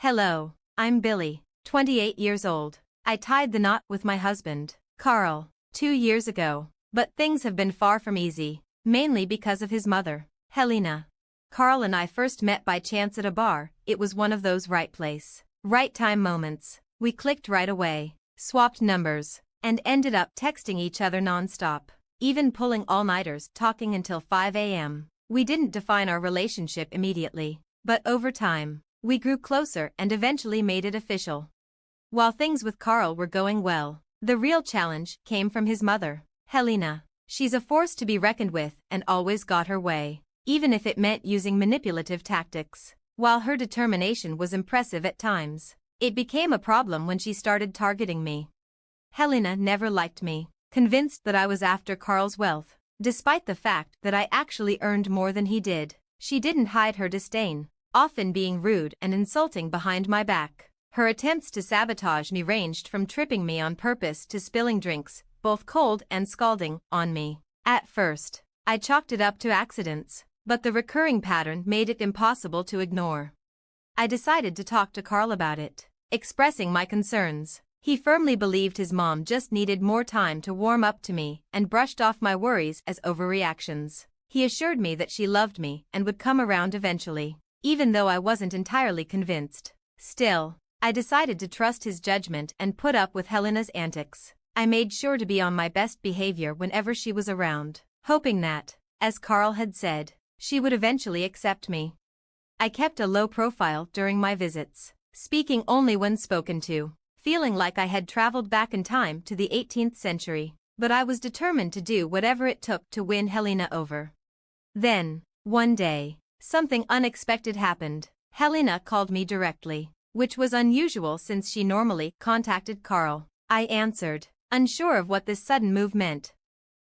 Hello, I'm Billy, 28 years old. I tied the knot with my husband, Carl, 2 years ago. But things have been far from easy, mainly because of his mother, Helena. Carl and I first met by chance at a bar. It was one of those right place, right time moments. We clicked right away, swapped numbers, and ended up texting each other non-stop, even pulling all-nighters talking until 5 a.m. We didn't define our relationship immediately, but over time, we grew closer and eventually made it official. While things with Carl were going well, the real challenge came from his mother, Helena. She's a force to be reckoned with and always got her way, even if it meant using manipulative tactics. While her determination was impressive at times, it became a problem when she started targeting me. Helena never liked me, convinced that I was after Carl's wealth, despite the fact that I actually earned more than he did. She didn't hide her disdain, often being rude and insulting behind my back. Her attempts to sabotage me ranged from tripping me on purpose to spilling drinks, both cold and scalding, on me. At first, I chalked it up to accidents, but the recurring pattern made it impossible to ignore. I decided to talk to Carl about it, expressing my concerns. He firmly believed his mom just needed more time to warm up to me and brushed off my worries as overreactions. He assured me that she loved me and would come around eventually, even though I wasn't entirely convinced. Still, I decided to trust his judgment and put up with Helena's antics. I made sure to be on my best behavior whenever she was around, hoping that, as Carl had said, she would eventually accept me. I kept a low profile during my visits, speaking only when spoken to, feeling like I had traveled back in time to the 18th century, but I was determined to do whatever it took to win Helena over. Then, one day, something unexpected happened. Helena called me directly, which was unusual since she normally contacted Carl. I answered, unsure of what this sudden move meant.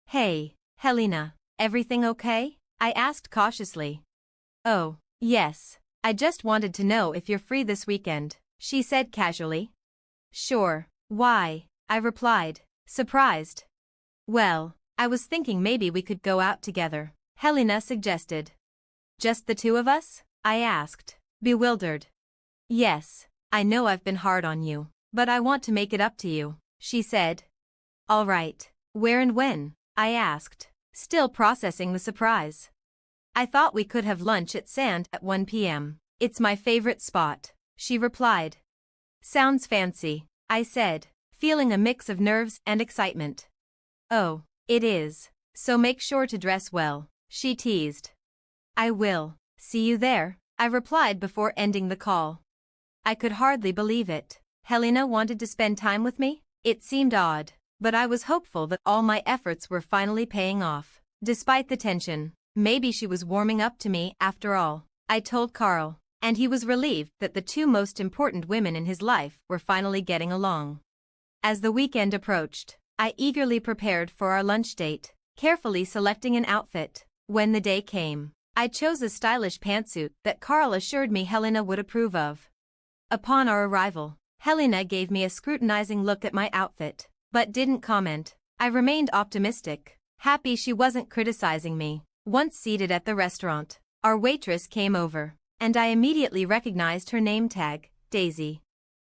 "Hey, Helena, everything okay?" I asked cautiously. "Oh, yes, I just wanted to know if you're free this weekend," she said casually. "Sure, why?" I replied, surprised. "Well, I was thinking maybe we could go out together," Helena suggested. "Just the two of us?" I asked, bewildered. "Yes, I know I've been hard on you, but I want to make it up to you," she said. "All right, where and when?" I asked, still processing the surprise. "I thought we could have lunch at Sand at 1 p.m. It's my favorite spot," she replied. "Sounds fancy," I said, feeling a mix of nerves and excitement. "Oh, it is, so make sure to dress well," she teased. "I will, see you there," I replied before ending the call. I could hardly believe it. Helena wanted to spend time with me? It seemed odd, but I was hopeful that all my efforts were finally paying off. Despite the tension, maybe she was warming up to me after all. I told Carl, and he was relieved that the two most important women in his life were finally getting along. As the weekend approached, I eagerly prepared for our lunch date, carefully selecting an outfit. When the day came, I chose a stylish pantsuit that Carl assured me Helena would approve of. Upon our arrival, Helena gave me a scrutinizing look at my outfit, but didn't comment. I remained optimistic, happy she wasn't criticizing me. Once seated at the restaurant, our waitress came over, and I immediately recognized her name tag, Daisy.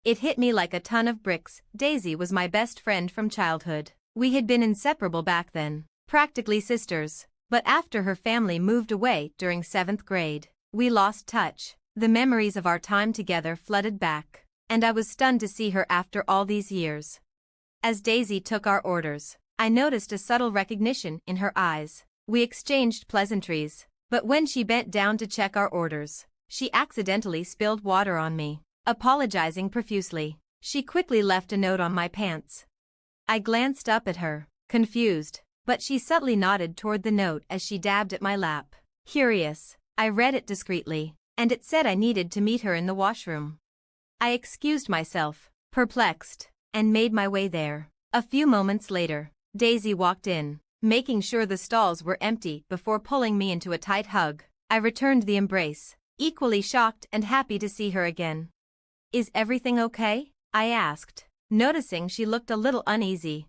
It hit me like a ton of bricks. Daisy was my best friend from childhood. We had been inseparable back then, practically sisters, but after her family moved away during 7th grade, we lost touch. The memories of our time together flooded back, and I was stunned to see her after all these years. As Daisy took our orders, I noticed a subtle recognition in her eyes. We exchanged pleasantries, but when she bent down to check our orders, she accidentally spilled water on me. Apologizing profusely, she quickly left a note on my pants. I glanced up at her, confused, but she subtly nodded toward the note as she dabbed at my lap. Curious, I read it discreetly, and it said I needed to meet her in the washroom. I excused myself, perplexed, and made my way there. A few moments later, Daisy walked in, making sure the stalls were empty before pulling me into a tight hug. I returned the embrace, equally shocked and happy to see her again. "Is everything okay?" I asked, noticing she looked a little uneasy.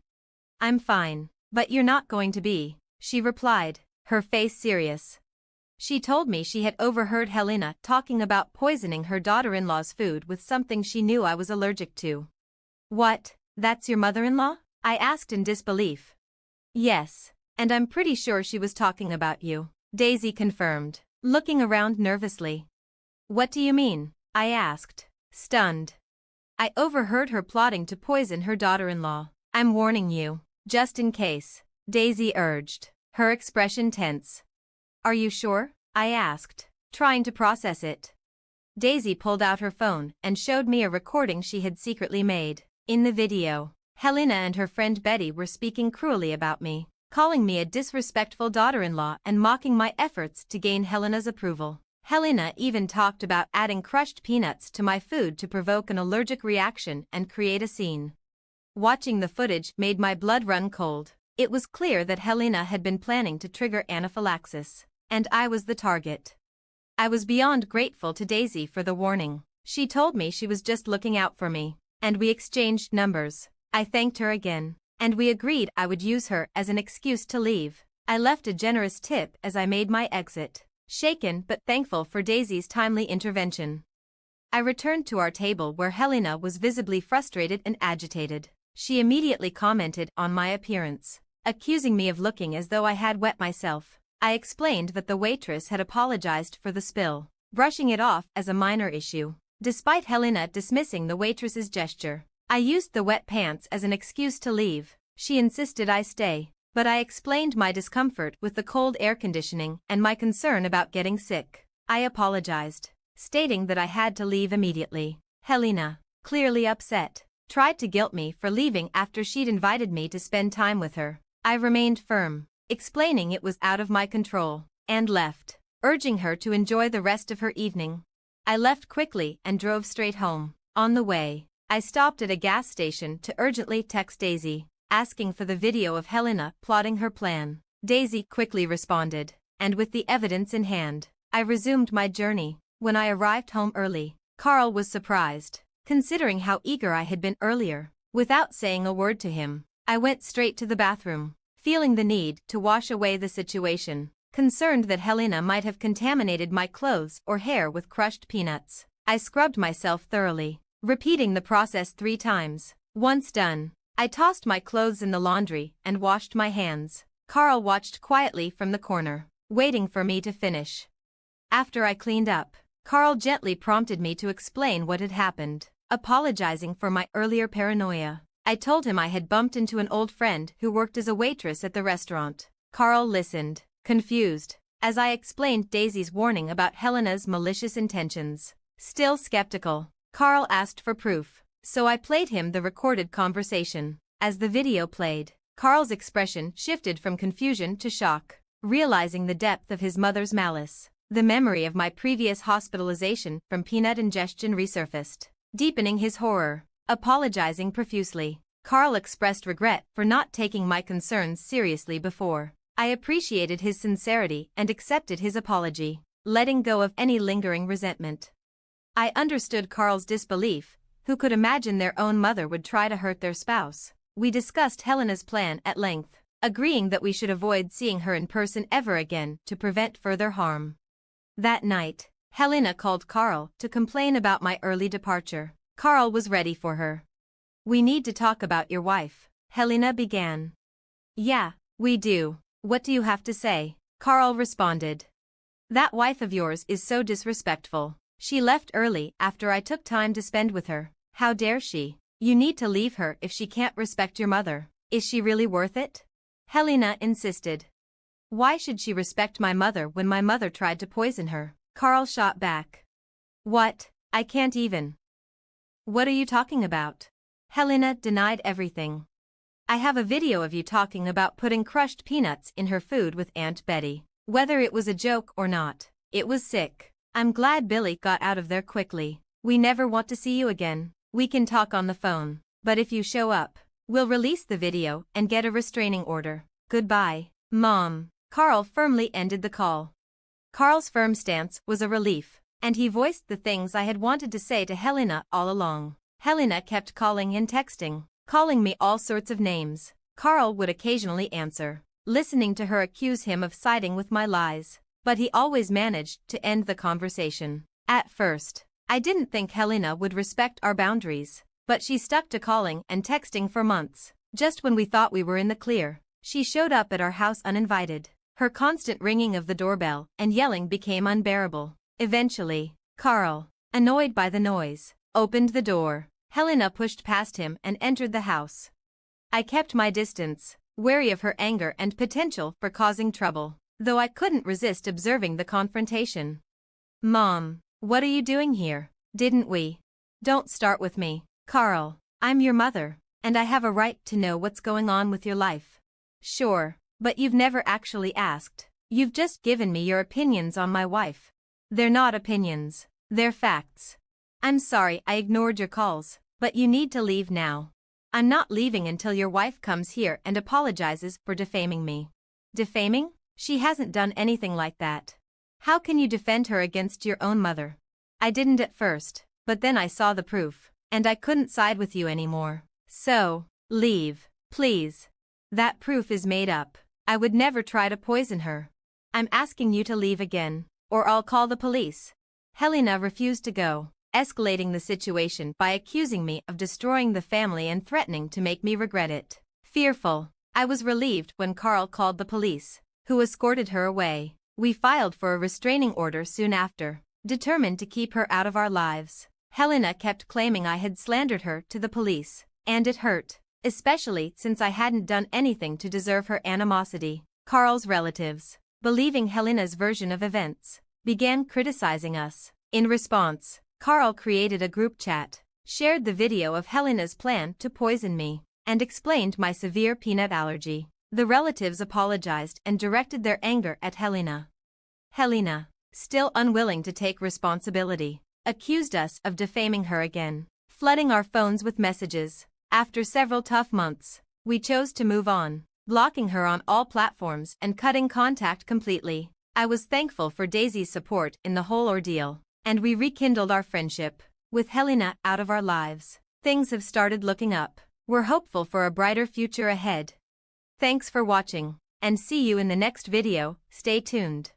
"I'm fine, but you're not going to be," she replied, her face serious. She told me she had overheard Helena talking about poisoning her daughter-in-law's food with something she knew I was allergic to. What, that's your mother-in-law? I asked in disbelief. Yes, and I'm pretty sure she was talking about you, Daisy confirmed, looking around nervously. What do you mean? I asked, stunned. I overheard her plotting to poison her daughter-in-law. I'm warning you, just in case, Daisy urged, her expression tense. Are you sure? I asked, trying to process it. Daisy pulled out her phone and showed me a recording she had secretly made. In the video, Helena and her friend Betty were speaking cruelly about me, calling me a disrespectful daughter-in-law and mocking my efforts to gain Helena's approval. Helena even talked about adding crushed peanuts to my food to provoke an allergic reaction and create a scene. Watching the footage made my blood run cold. It was clear that Helena had been planning to trigger anaphylaxis, and I was the target. I was beyond grateful to Daisy for the warning. She told me she was just looking out for me, and we exchanged numbers. I thanked her again, and we agreed I would use her as an excuse to leave. I left a generous tip as I made my exit, shaken but thankful for Daisy's timely intervention. I returned to our table where Helena was visibly frustrated and agitated. She immediately commented on my appearance, accusing me of looking as though I had wet myself. I explained that the waitress had apologized for the spill, brushing it off as a minor issue. Despite Helena dismissing the waitress's gesture, I used the wet pants as an excuse to leave. She insisted I stay, but I explained my discomfort with the cold air conditioning and my concern about getting sick. I apologized, stating that I had to leave immediately. Helena, clearly upset, tried to guilt me for leaving after she'd invited me to spend time with her. I remained firm, explaining it was out of my control, and left, urging her to enjoy the rest of her evening. I left quickly and drove straight home. On the way, I stopped at a gas station to urgently text Daisy, asking for the video of Helena plotting her plan. Daisy quickly responded, and with the evidence in hand, I resumed my journey. When I arrived home early, Carl was surprised, considering how eager I had been earlier. Without saying a word to him, I went straight to the bathroom, feeling the need to wash away the situation, concerned that Helena might have contaminated my clothes or hair with crushed peanuts. I scrubbed myself thoroughly, repeating the process 3 times. Once done, I tossed my clothes in the laundry and washed my hands. Carl watched quietly from the corner, waiting for me to finish. After I cleaned up, Carl gently prompted me to explain what had happened, apologizing for my earlier paranoia. I told him I had bumped into an old friend who worked as a waitress at the restaurant. Carl listened, confused, as I explained Daisy's warning about Helena's malicious intentions. Still skeptical, Carl asked for proof, so I played him the recorded conversation. As the video played, Carl's expression shifted from confusion to shock, realizing the depth of his mother's malice. The memory of my previous hospitalization from peanut ingestion resurfaced, deepening his horror. Apologizing profusely, Carl expressed regret for not taking my concerns seriously before. I appreciated his sincerity and accepted his apology, letting go of any lingering resentment. I understood Carl's disbelief. Who could imagine their own mother would try to hurt their spouse? We discussed Helena's plan at length, agreeing that we should avoid seeing her in person ever again to prevent further harm. That night, Helena called Carl to complain about my early departure. Carl was ready for her. "We need to talk about your wife," Helena began. "Yeah, we do. What do you have to say?" Carl responded. "That wife of yours is so disrespectful. She left early after I took time to spend with her. How dare she? You need to leave her if she can't respect your mother. Is she really worth it?" Helena insisted. "Why should she respect my mother when my mother tried to poison her?" Carl shot back. "What? I can't even. What are you talking about?" Helena denied everything. "I have a video of you talking about putting crushed peanuts in her food with Aunt Betty. Whether it was a joke or not, it was sick. I'm glad Billy got out of there quickly. We never want to see you again. We can talk on the phone, but if you show up, we'll release the video and get a restraining order. Goodbye, Mom." Carl firmly ended the call. Carl's firm stance was a relief, and he voiced the things I had wanted to say to Helena all along. Helena kept calling and texting, calling me all sorts of names. Carl would occasionally answer, listening to her accuse him of siding with my lies. but he always managed to end the conversation. At first, I didn't think Helena would respect our boundaries, but she stuck to calling and texting for months. Just when we thought we were in the clear, she showed up at our house uninvited. Her constant ringing of the doorbell and yelling became unbearable. Eventually, Carl, annoyed by the noise, opened the door. Helena pushed past him and entered the house. I kept my distance, wary of her anger and potential for causing trouble, though I couldn't resist observing the confrontation. "Mom, what are you doing here? Didn't we?" "Don't start with me, Carl. I'm your mother, and I have a right to know what's going on with your life." "Sure, but you've never actually asked. You've just given me your opinions on my wife." "They're not opinions, they're facts." "I'm sorry I ignored your calls, but you need to leave now." "I'm not leaving until your wife comes here and apologizes for defaming me." "Defaming? She hasn't done anything like that. How can you defend her against your own mother?" "I didn't at first, but then I saw the proof, and I couldn't side with you anymore. So, leave, please." "That proof is made up. I would never try to poison her." "I'm asking you to leave again, or I'll call the police." Helena refused to go, escalating the situation by accusing me of destroying the family and threatening to make me regret it. Fearful, I was relieved when Carl called the police, who escorted her away. We filed for a restraining order soon after, determined to keep her out of our lives. Helena kept claiming I had slandered her to the police, and it hurt, especially since I hadn't done anything to deserve her animosity. Carl's relatives, believing Helena's version of events, began criticizing us. In response, Carl created a group chat, shared the video of Helena's plan to poison me, and explained my severe peanut allergy. The relatives apologized and directed their anger at Helena. Helena, still unwilling to take responsibility, accused us of defaming her again, flooding our phones with messages. After several tough months, we chose to move on, blocking her on all platforms and cutting contact completely. I was thankful for Daisy's support in the whole ordeal, and we rekindled our friendship. With Helena out of our lives, things have started looking up. We're hopeful for a brighter future ahead. Thanks for watching, and see you in the next video. Stay tuned.